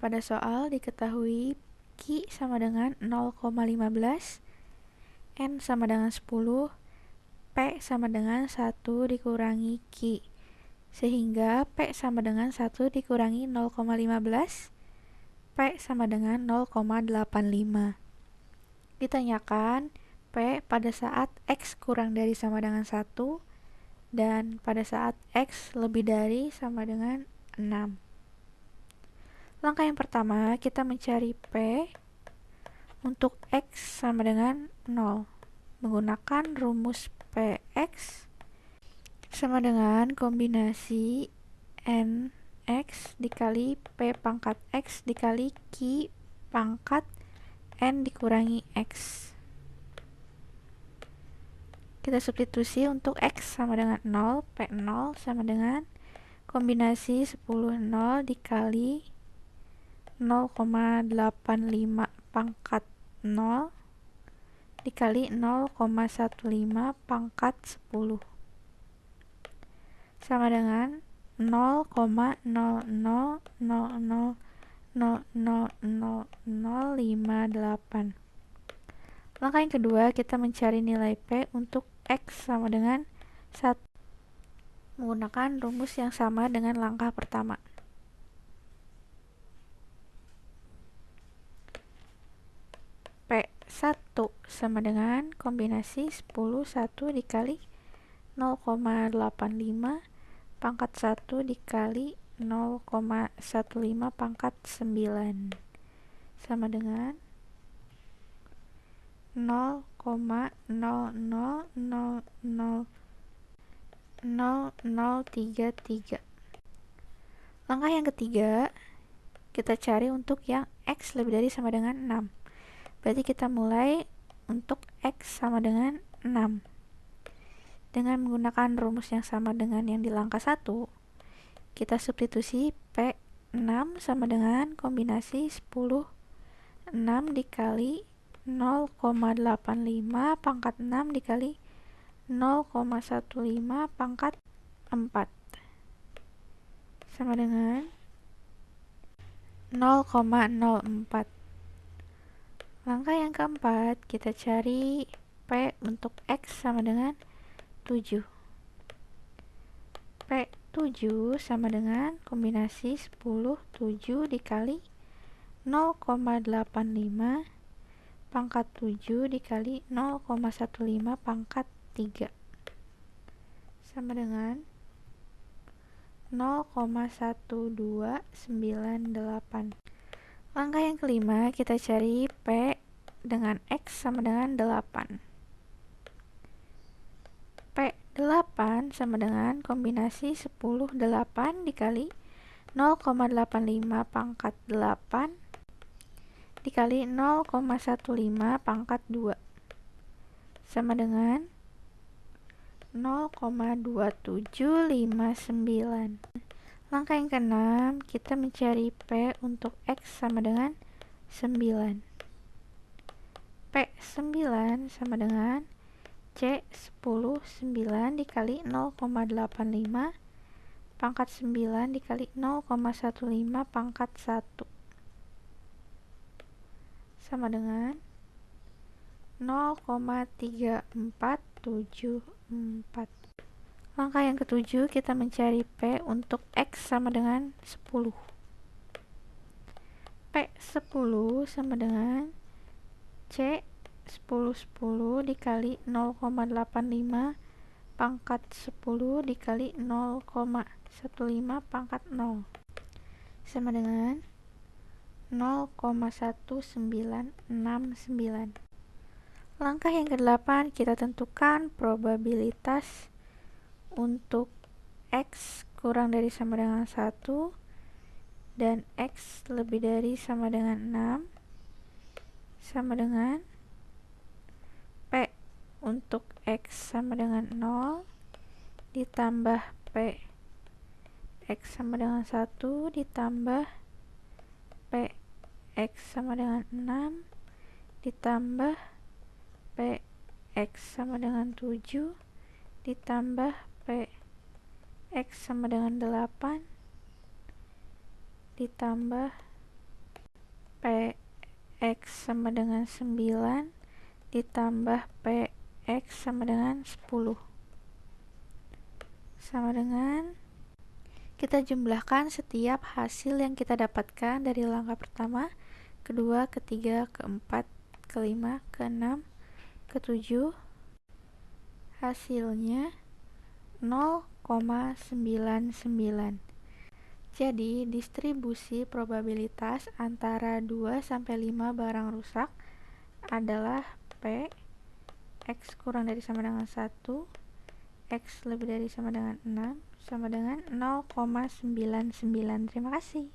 Pada soal diketahui Q sama dengan 0,15, N sama dengan 10, P sama dengan 1 dikurangi Q. Sehingga P sama dengan 1 dikurangi 0,15, P sama dengan 0,85. Ditanyakan P pada saat X kurang dari sama dengan 1 dan pada saat X lebih dari sama dengan 6. Langkah yang pertama, kita mencari P untuk X sama dengan 0. Menggunakan rumus Px sama dengan kombinasi Nx dikali P pangkat X dikali Q pangkat N dikurangi X. Kita substitusi untuk X sama dengan 0, P0 sama dengan kombinasi 10 0 dikali 0,85 pangkat 0 dikali 0,15 pangkat 10 sama dengan 0,0000000058. Langkah yang kedua, kita mencari nilai P untuk X sama dengan 1 menggunakan rumus yang sama dengan langkah pertama. P1 sama dengan kombinasi 10 1 dikali 0,85 pangkat 1 dikali 0,15 pangkat 9 sama dengan 0,00000033. Langkah yang ketiga, kita cari untuk yang X lebih dari sama dengan 6. Berarti kita mulai untuk X sama dengan 6. Dengan menggunakan rumus yang sama dengan yang di langkah 1, kita substitusi P6 sama dengan kombinasi 10 6 dikali 0,85 pangkat 6 dikali 0,15 pangkat 4 sama dengan 0,04. Langkah yang keempat, kita cari P untuk X sama dengan 7. P7 sama dengan kombinasi 10 7 dikali 0,85 pangkat 7 dikali 0,15 pangkat 3 sama dengan 0,1298. Langkah yang kelima, kita cari P dengan X sama dengan 8. P8 sama dengan kombinasi 10 8 dikali 0,85 pangkat 8 dikali 0,15 pangkat 2 sama dengan 0,2759. Langkah yang keenam, kita mencari P untuk X sama dengan 9. P9 sama dengan C10 9 dikali 0,85 pangkat 9 dikali 0,15 pangkat 1 sama dengan 0,3474. Langkah yang ketujuh, kita mencari P untuk X sama dengan 10. P10 sama dengan C 10 10 dikali 0,85 pangkat 10 dikali 0,15 pangkat 0 sama dengan 0,1969. Langkah yang ke-8, kita tentukan probabilitas untuk X kurang dari sama dengan 1 dan X lebih dari sama dengan 6 sama dengan P untuk X sama dengan 0 ditambah P X sama dengan 1 ditambah P X sama dengan 6 ditambah P X sama dengan 7 ditambah P X sama dengan 8 ditambah PX sama dengan 9 ditambah PX sama dengan 10 sama dengan, kita jumlahkan setiap hasil yang kita dapatkan dari langkah pertama, kedua, ketiga, keempat, kelima, keenam, ketujuh. Hasilnya 0,99. Jadi, distribusi probabilitas antara 2-5 barang rusak adalah P, X kurang dari sama dengan 1, X lebih dari sama dengan 6, sama dengan 0,99. Terima kasih.